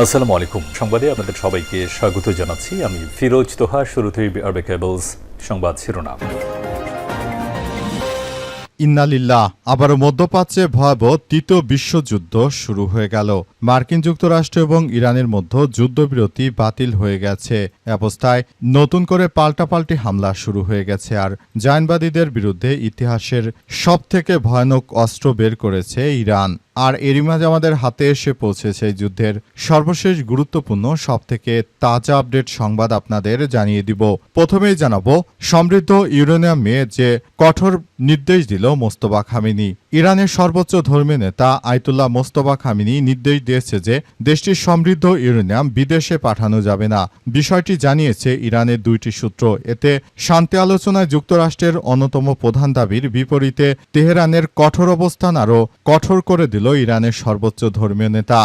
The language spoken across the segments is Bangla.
আসসালামু আলাইকুম। সংবাদে আপনাদের সবাইকে স্বাগত জানাচ্ছি। আমি ফিরোজ তোহা। শুরুতেই আরবে কেবলস সংবাদ শিরোনাম। ইন্নালিল্লাহ, আবারও মধ্যপ্রাচ্যে ভয়াবহ তৃতীয় বিশ্বযুদ্ধ শুরু হয়ে গেল। মার্কিন যুক্তরাষ্ট্র এবং ইরানের মধ্যে যুদ্ধবিরতি বাতিল হয়ে গেছে। অবস্থায় নতুন করে পাল্টাপাল্টি হামলা শুরু হয়ে গেছে। আর জায়নবাদীদের বিরুদ্ধে ইতিহাসের সবথেকে ভয়ানক অস্ত্র বের করেছে ইরান। আর এরই মাঝে আমাদের হাতে এসে পৌঁছেছে এই যুদ্ধের সর্বশেষ গুরুত্বপূর্ণ সবথেকে তাজা আপডেট সংবাদ আপনাদের জানিয়ে দিব। প্রথমেই জানাবো, সমৃদ্ধ ইউরেনিয়াম নিয়ে যে কঠোর নির্দেশ দিল মোস্তফা খামেনি। ইরানের সর্বোচ্চ ধর্মীয় নেতা আয়াতুল্লাহ মোস্তফা খামেনি নির্দেশ দিয়েছে যে দেশটির সমৃদ্ধ ইউরেনিয়াম বিদেশে পাঠানো যাবে না। বিষয়টি জানিয়েছে ইরানের দুইটি সূত্র। এতে শান্তি আলোচনায় যুক্তরাষ্ট্রের অন্যতম প্রধান দাবির বিপরীতে তেহরানের কঠোর অবস্থান আরও কঠোর করে দিল ইরানের সর্বোচ্চ ধর্মীয় নেতা।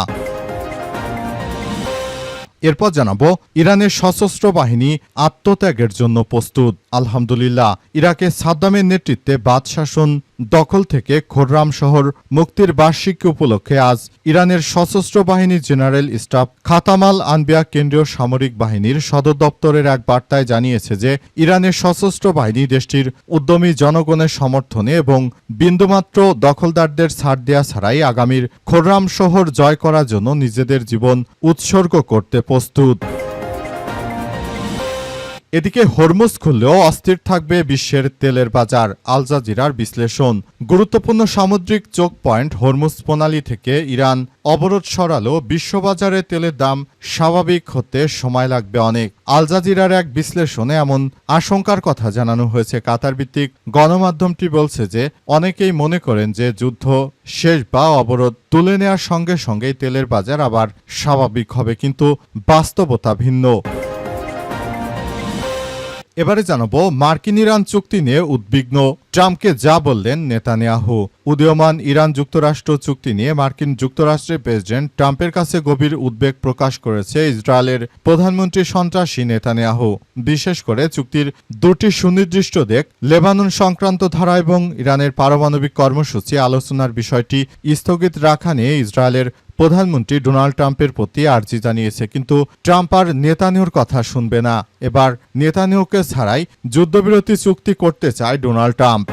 এরপর জানাবো, ইরানের সশস্ত্র বাহিনী আত্মত্যাগের জন্য প্রস্তুত। আলহামদুলিল্লাহ, ইরাকে সাদ্দামের নেতৃত্বে বাদ শাসন দখল থেকে খোররাম শহর মুক্তির বার্ষিকী উপলক্ষে আজ ইরানের সশস্ত্র বাহিনীর জেনারেল স্টাফ খাতামাল আনবিয়া কেন্দ্রীয় সামরিক বাহিনীর সদর দপ্তরের এক বার্তায় জানিয়েছে যে ইরানের সশস্ত্র বাহিনী দেশটির উদ্যমী জনগণের সমর্থনে এবং বিন্দুমাত্র দখলদারদের ছাড় দেয়া ছাড়াই আগামীর খোররাম শহর জয় করার জন্য নিজেদের জীবন উৎসর্গ করতে প্রস্তুত। এদিকে হরমুজ খুললেও অস্থির থাকবে বিশ্বের তেলের বাজার। আল জাজিরার বিশ্লেষণ। গুরুত্বপূর্ণ সামুদ্রিক চোখ পয়েন্ট হরমুজ প্রণালী থেকে ইরান অবরোধ সরালেও বিশ্ববাজারে তেলের দাম স্বাভাবিক হতে সময় লাগবে অনেক। আল জাজিরার এক বিশ্লেষণে এমন আশঙ্কার কথা জানানো হয়েছে। কাতার ভিত্তিক গণমাধ্যমটি বলছে যে অনেকেই মনে করেন যে যুদ্ধ শেষ বা অবরোধ তুলে নেওয়ার সঙ্গে সঙ্গেই তেলের বাজার আবার স্বাভাবিক হবে, কিন্তু বাস্তবতা ভিন্ন। এবারে জানাবো, মার্কিন ইরান চুক্তি নিয়ে উদ্বিগ্ন ট্রাম্পকে যা বললেন নেতানিয়াহু। উদীয়মান ইরান যুক্তরাষ্ট্র চুক্তি নিয়ে মার্কিন যুক্তরাষ্ট্রের প্রেসিডেন্ট ট্রাম্পের কাছে গভীর উদ্বেগ প্রকাশ করেছে ইসরায়েলের প্রধানমন্ত্রী সন্ত্রাসী নেতানিয়াহু। বিশেষ করে চুক্তির দুটি সুনির্দিষ্ট দিক, লেবানন সংক্রান্ত ধারা এবং ইরানের পারমাণবিক কর্মসূচি আলোচনার বিষয়টি স্থগিত রাখা নিয়ে ইসরায়েলের প্রধানমন্ত্রী ডোনাল্ড ট্রাম্পের প্রতি আর্জি জানিয়েছে। কিন্তু ট্রাম্প আর নেতানিয়াহুর কথা শুনবে না। এবার নেতানিয়াহুকে ছাড়াই যুদ্ধবিরতি চুক্তি করতে চায় ডোনাল্ড ট্রাম্প।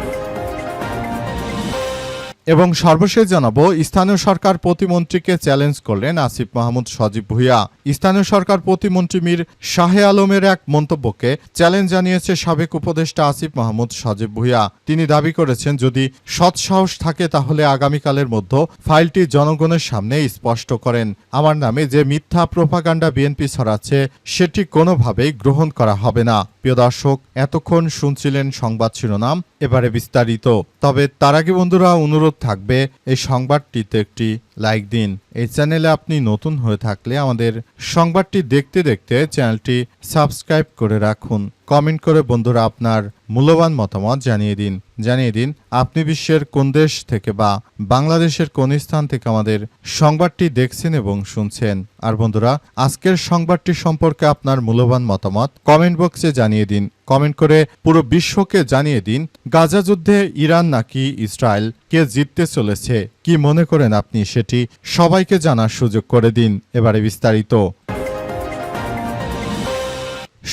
এবং সর্বশেষ জানাবো, স্থানীয় সরকার প্রতিমন্ত্রীকে চ্যালেঞ্জ করলেন আসিফ মাহমুদ সজীব ভুঁইয়া। স্থানীয় সরকার প্রতিমন্ত্রী মীর শাহে আলমের এক মন্তব্যকে চ্যালেঞ্জ জানিয়েছে সাবেক উপদেষ্টা আসিফ মাহমুদ সজীব ভুঁইয়া। তিনি দাবি করেছেন, যদি সৎসাহস থাকে তাহলে আগামীকালের মধ্যে ফাইলটি জনগণের সামনে স্পষ্ট করেন। আমার নামে যে মিথ্যা প্রোপাগান্ডা বিএনপি ছড়াচ্ছে সেটি কোনোভাবেই গ্রহণ করা হবে না। প্রিয় দর্শক, এতক্ষণ শুনছিলেন সংবাদ শিরোনাম, এবারে বিস্তারিত। তবে তার আগে বন্ধুরা, অনুরোধ থাকবে এই সংবাদটিতে একটি লাইক দিন। এই চ্যানেলে আপনি নতুন হয়ে থাকলে আমাদের সংবাদটি দেখতে দেখতে চ্যানেলটি সাবস্ক্রাইব করে রাখুন। কমেন্ট করে বন্ধুরা আপনার মূল্যবান মতামত জানিয়ে দিন আপনি বিশ্বের কোন দেশ থেকে বা বাংলাদেশের কোন স্থান থেকে আমাদের সংবাদটি দেখছেন এবং শুনছেন। আর বন্ধুরা, আজকের সংবাদটি সম্পর্কে আপনার মূল্যবান মতামত কমেন্ট বক্সে জানিয়ে দিন। কমেন্ট করে পুরো বিশ্বকে জানিয়ে দিন, গাজা যুদ্ধে ইরান নাকি ইসরায়েল কে জিততে চলেছে। কি মনে করেন আপনি সেটি সবাইকে জানার সুযোগ করে দিন। এবারে বিস্তারিত।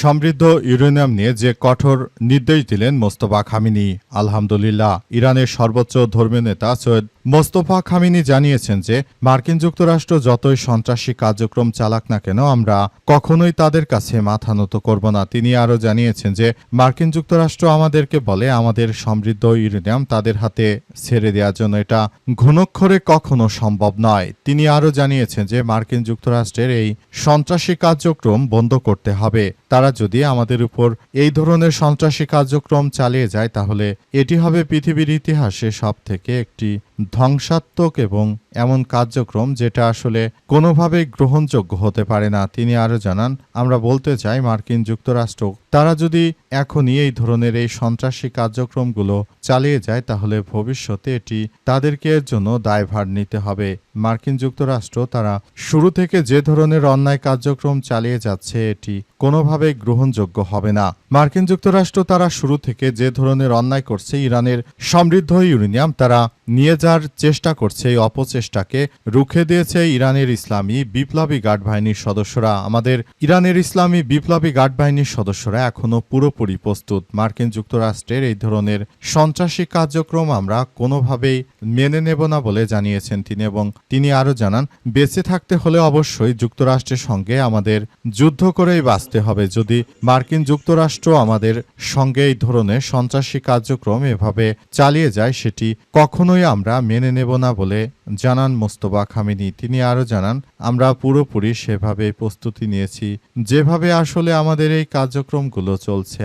সমৃদ্ধ ইউরেনিয়াম নিয়ে যে কঠোর নির্দেশ দিলেন মোস্তফা খামেনি। আলহামদুলিল্লাহ, ইরানের সর্বোচ্চ ধর্মীয় নেতা সৈয়দ মোস্তফা খামেনি জানিয়েছেন যে মার্কিন যুক্তরাষ্ট্র যতই সন্ত্রাসী কার্যক্রম চালাক না কেন, আমরা কখনোই তাদের কাছে মাথা নত করব না। তিনি আরও জানিয়েছেন যে মার্কিন যুক্তরাষ্ট্র আমাদেরকে বলে আমাদের সমৃদ্ধ ইউরেনিয়াম তাদের হাতে ছেড়ে দেওয়ার জন্য, এটা ঘুণাক্ষরে কখনো সম্ভব নয়। তিনি আরও জানিয়েছেন যে মার্কিন যুক্তরাষ্ট্রের এই সন্ত্রাসী কার্যক্রম বন্ধ করতে হবে। তারা যদি আমাদের উপর এই ধরনের সন্ত্রাসী কার্যক্রম চালিয়ে যায় তাহলে এটি হবে পৃথিবীর ইতিহাসে সবথেকে একটি ধ্বংসাত্মক এবং এমন কার্যক্রম যেটা আসলে কোনোভাবেই গ্রহণযোগ্য হতে পারে না। তিনি আরও জানান, আমরা বলতে চাই মার্কিন যুক্তরাষ্ট্র তারা যদি এখনই এই ধরনের এই সন্ত্রাসী কার্যক্রমগুলো চালিয়ে যায় তাহলে ভবিষ্যতে এটি তাদেরকে এর জন্য দায়ভার নিতে হবে। মার্কিন যুক্তরাষ্ট্র তারা শুরু থেকে যে ধরনের অন্যায় কার্যক্রম চালিয়ে যাচ্ছে এটি কোনোভাবেই গ্রহণযোগ্য হবে না। মার্কিন যুক্তরাষ্ট্র তারা শুরু থেকে যে ধরনের অন্যায় করছে, ইরানের সমৃদ্ধ ইউরেনিয়াম তারা নিয়ে যাওয়ার চেষ্টা করছে, এই অপচেষ্টা প্রচেষ্টাকে রুখে দিয়েছে ইরানের ইসলামী বিপ্লবী গার্ড বাহিনীর সদস্যরা। আমাদের ইরানের ইসলামী বিপ্লবী গার্ড বাহিনীর সদস্যরা এখনও পুরোপুরি প্রস্তুত। মার্কিন যুক্তরাষ্ট্রের এই ধরনের সন্ত্রাসী কার্যক্রম আমরা কোনোভাবেই মেনে নেব না বলে জানিয়েছেন তিনি। এবং তিনি আরও জানান, বেঁচে থাকতে হলে অবশ্যই যুক্তরাষ্ট্রের সঙ্গে আমাদের যুদ্ধ করেই বাঁচতে হবে। যদি মার্কিন যুক্তরাষ্ট্র আমাদের সঙ্গে এই ধরনের সন্ত্রাসী কার্যক্রম এভাবে চালিয়ে যায়, সেটি কখনোই আমরা মেনে নেব না বলে জানান মোস্তফা খামেনি। তিনি আরও জানান, আমরা পুরোপুরি সেভাবে প্রস্তুতি নিয়েছি যেভাবে আসলে আমাদের এই কার্যক্রমগুলো চলছে।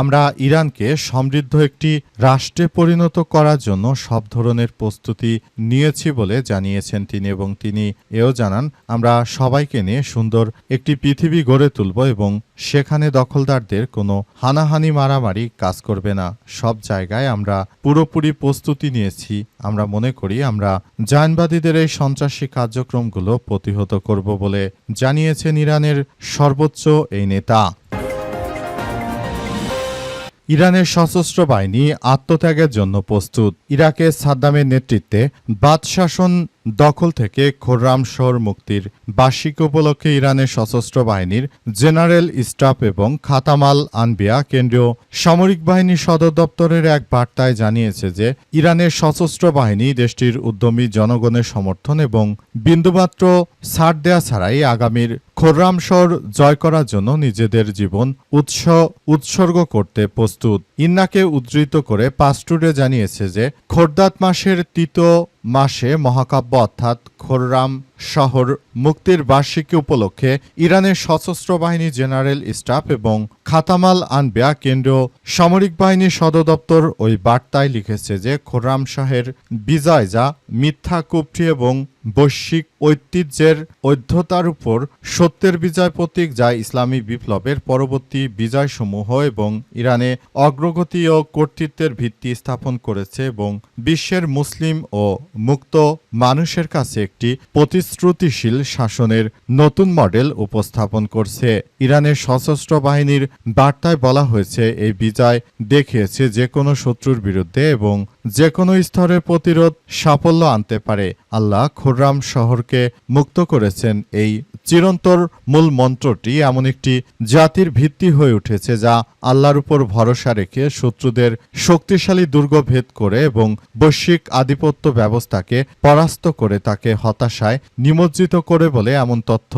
আমরা ইরানকে সমৃদ্ধ একটি রাষ্ট্রে পরিণত করার জন্য সব ধরনের প্রস্তুতি নিয়েছি বলে জানিয়েছেন তিনি। এবং তিনি এও জানান, আমরা সবাইকে নিয়ে সুন্দর একটি পৃথিবী গড়ে তুলব এবং সেখানে দখলদারদের কোনো হানাহানি মারামারি কাজ করবে না। সব জায়গায় আমরা পুরোপুরি প্রস্তুতি নিয়েছি। আমরা মনে করি আমরা জায়নবাদীদের এই সন্ত্রাসী কার্যক্রমগুলো প্রতিহত করব বলে জানিয়েছেন ইরানের সর্বোচ্চ এই নেতা। ইরানের সশস্ত্র বাহিনী আত্মত্যাগের জন্য প্রস্তুত। ইরাকে সাদ্দামের নেতৃত্বে বাদ শাসন দখল থেকে খোররাম শহর মুক্তির বার্ষিক উপলক্ষে ইরানের সশস্ত্র বাহিনীর জেনারেল স্টাফ এবং খাতামাল আনবিয়া কেন্দ্রীয় সামরিক বাহিনীর সদর দপ্তরের এক বার্তায় জানিয়েছে যে ইরানের সশস্ত্র বাহিনী দেশটির উদ্যমী জনগণের সমর্থন এবং বিন্দুমাত্র ছাড় দেয়া ছাড়াই আগামীর খোররাম শহর জয় করার জন্য নিজেদের জীবন উৎসর্গ করতে প্রস্তুত। ইন্নাকে উদ্ধৃত করে পাস্টুডে জানিয়েছে যে খোরদাত মাসের তৃতীয় মাসে মহাকাব্য অর্থাৎ খোররাম শহর মুক্তির বার্ষিকী উপলক্ষে ইরানের সশস্ত্র বাহিনী জেনারেল স্টাফ এবং খাতামাল আনবিয়া কেন্দ্রীয় সামরিক বাহিনীর সদর দপ্তর ওই বার্তায় লিখেছে যে খোররাম শাহের বিজয় যা মিথ্যা কুফরি এবং বৈশ্বিক ঐতিহ্যের ঐধ্যতার উপর সত্যের বিজয় প্রতীক, যা ইসলামী বিপ্লবের পরবর্তী বিজয়সমূহ এবং ইরানে অগ্রগতি ও কর্তৃত্বের ভিত্তি স্থাপন করেছে এবং বিশ্বের মুসলিম ও মুক্ত মানুষের কাছে একটি প্রতিশ্রুতিশীল শাসনের নতুন মডেল উপস্থাপন করছে। ইরানের সশস্ত্র বাহিনীর বার্তায় বলা হয়েছে, এই বিজয় দেখিয়েছে যে কোনো শত্রুর বিরুদ্ধে এবং যে কোনো স্তরের প্রতিরোধ সাফল্য আনতে পারে। আল্লাহ খোররাম শহরকে মুক্ত করেছেন। এই চিরন্তর মূল মন্ত্রটি এমন একটি জাতির ভিত্তি হয়ে উঠেছে যা আল্লাহর উপর ভরসা রেখে শত্রুদের শক্তিশালী দুর্গ ভেদ করে এবং বৈশ্বিক আধিপত্য ব্যবস্থাকে পরাস্ত করে তাকে হতাশায় নিমজ্জিত করে বলে এমন তথ্য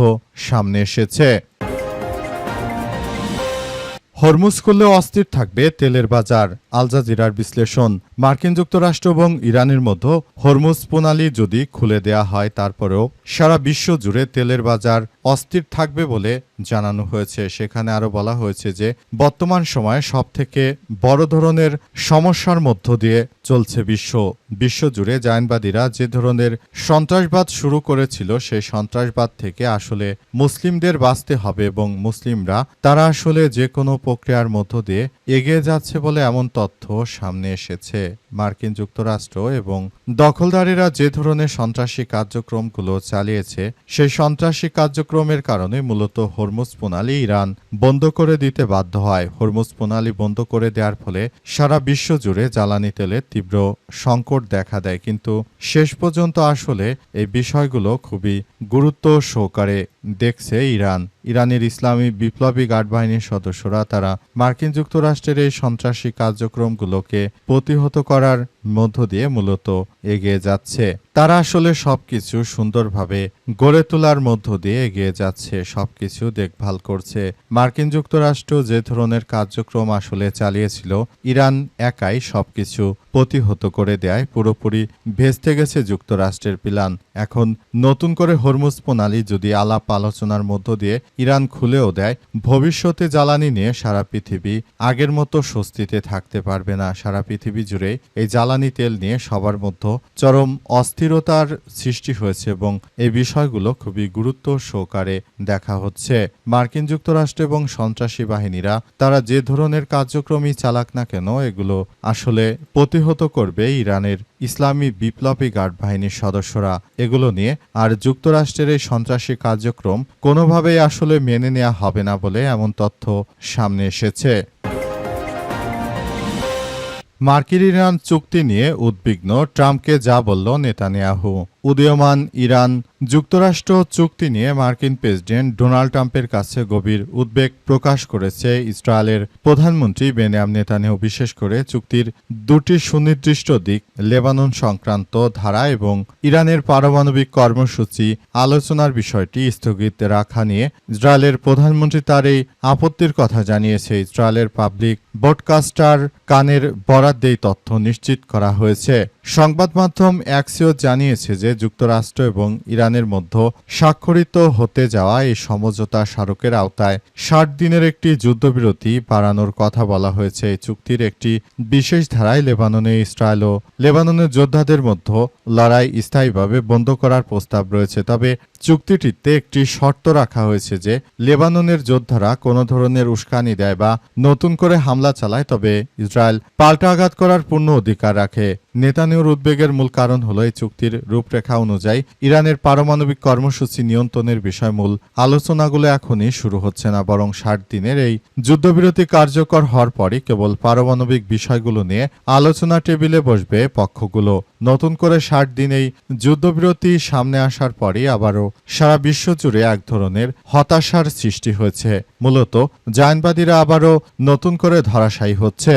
সামনে এসেছে। হরমুজ খুললেও অস্থির থাকবে তেলের বাজার। আল জাজিরার বিশ্লেষণ, মার্কিন যুক্তরাষ্ট্র এবং ইরানের মধ্যে হরমুজ প্রণালী যদি খুলে দেয়া হয়, তারপরেও সারা বিশ্ব জুড়ে তেলের বাজার অস্থির থাকবে বলে জানানো হয়েছে। সেখানে আরও বলা হয়েছে যে বর্তমান সময়ে সবথেকে বড় ধরনের সমস্যার মধ্য দিয়ে চলছে বিশ্বজুড়ে জায়নবাদীরা যে ধরনের সন্ত্রাসবাদ শুরু করেছিল, সেই সন্ত্রাসবাদ থেকে আসলে মুসলিমদের বাঁচতে হবে এবং মুসলিমরা তারা আসলে যে কোনো প্রক্রিয়ার মধ্য দিয়ে এগিয়ে যাচ্ছে বলে এমন তথ্য সামনে এসেছে। মার্কিন যুক্তরাষ্ট্র এবং দখলদারেরা যে ধরনের সন্ত্রাসী কার্যক্রমগুলো চালিয়েছে, সেই সন্ত্রাসী কার্যক্রমের কারণে মূলত হরমুজ প্রণালী ইরান বন্ধ করে দিতে বাধ্য হয়। হরমুজ প্রণালী বন্ধ করে দেওয়ার ফলে সারা বিশ্ব জুড়ে জ্বালানি তেলের তীব্র সংকট দেখা দেয়। কিন্তু শেষ পর্যন্ত আসলে এই বিষয়গুলো খুবই গুরুত্ব সহকারে দেখছে ইরানের ইসলামী বিপ্লবী গার্ড বাহিনীর সদস্যরা। তারা মার্কিন যুক্তরাষ্ট্রের এই সন্ত্রাসী কার্যক্রমগুলোকে প্রতিহত করার মধ্য দিয়ে মূলত এগিয়ে যাচ্ছে। তারা আসলে সবকিছু সুন্দরভাবে গড়ে তোলার মধ্য দিয়ে এগিয়ে যাচ্ছে, সবকিছু দেখভাল করছে। মার্কিন যুক্তরাষ্ট্র যে ধরনের কার্যক্রম আসলে চালিয়েছিল, ইরান একাই সবকিছু প্রতিহত করে দেয়। পুরোপুরি ভেস্তে গেছে যুক্তরাষ্ট্রের প্ল্যান। এখন নতুন করে হরমুজ প্রণালী যদি আলাপ আলোচনার মধ্য দিয়ে ইরান খুলেও দেয়, ভবিষ্যতে জ্বালানি নিয়ে সারা পৃথিবী আগের মতো স্বস্তিতে থাকতে পারবে না। সারা পৃথিবী জুড়ে এই জ্বালানি তেল নিয়ে সবার মধ্যে চরম অস্থিরতার সৃষ্টি হয়েছে এবং এই বিষয়গুলো খুবই গুরুত্ব সহকারে দেখা হচ্ছে। মার্কিন যুক্তরাষ্ট্র এবং সন্ত্রাসী বাহিনীরা তারা যে ধরনের কার্যক্রমই চালাক না কেন, এগুলো আসলে প্রতিহত করবে ইরানের ইসলামী বিপ্লবী গার্ড বাহিনীর সদস্যরা। এগুলো নিয়ে আর যুক্তরাষ্ট্রের এই সন্ত্রাসী কার্যক্রম কোনোভাবেই আসলে মেনে নেওয়া হবে না বলে এমন তথ্য সামনে এসেছে। মার্কিন ইরান চুক্তি নিয়ে উদ্বিগ্ন, ট্রাম্পকে যা বলল নেতানিয়াহু। উদীয়মান ইরান যুক্তরাষ্ট্র চুক্তি নিয়ে মার্কিন প্রেসিডেন্ট ডোনাল্ড ট্রাম্পের কাছে গভীর উদ্বেগ প্রকাশ করেছে ইসরায়েলের প্রধানমন্ত্রী বেনিয়ামিন নেতানিয়াহু, বিশেষ করে চুক্তির দুটি সুনির্দিষ্ট দিক, লেবানন সংক্রান্ত ধারা এবং ইরানের পারমাণবিক কর্মসূচি আলোচনার বিষয়টি স্থগিত রাখা নিয়ে ইসরায়েলের প্রধানমন্ত্রী তার এই আপত্তির কথা জানিয়েছে। ইসরায়েলের পাবলিক ব্রডকাস্টার কানের বরাদ্দে এই তথ্য নিশ্চিত করা হয়েছে। সংবাদ মাধ্যম অ্যাক্সিওস জানিয়েছে যে যুক্তরাষ্ট্র এবং ইরানের মধ্যে স্বাক্ষরিত হতে যাওয়া এই সমঝোতা স্মারকের আওতায় ৬০ দিনের একটি যুদ্ধবিরতি বাড়ানোর কথা বলা হয়েছে। এই চুক্তির একটি বিশেষ ধারায় লেবাননে ইসরায়েল ও লেবাননের যোদ্ধাদের মধ্যে লড়াই স্থায়ীভাবে বন্ধ করার প্রস্তাব রয়েছে। তবে চুক্তিটিতে একটি শর্ত রাখা হয়েছে যে লেবাননের যোদ্ধারা কোনো ধরনের উস্কানি দেয় বা নতুন করে হামলা চালায় তবে ইসরায়েল পাল্টা আঘাত করার পূর্ণ অধিকার রাখে। নেতানিয়াহুর উদ্বেগের মূল কারণ হলো এই চুক্তির রূপরেখা অনুযায়ী ইরানের পারমাণবিক কর্মসূচি নিয়ন্ত্রণের বিষয় মূল আলোচনাগুলো এখনই শুরু হচ্ছে না, বরং ৬০ দিনের এই যুদ্ধবিরতি কার্যকর হওয়ার পরই কেবল পারমাণবিক বিষয়গুলো নিয়ে আলোচনা টেবিলে বসবে পক্ষগুলো। নতুন করে ৬০ দিন এই যুদ্ধবিরতি সামনে আসার পরই আবারও সারা বিশ্ব জুড়ে এক ধরনের হতাশার সৃষ্টি হয়েছে। মূলত জায়নবাদীরা আবারও নতুন করে ধরাশায়ী হচ্ছে।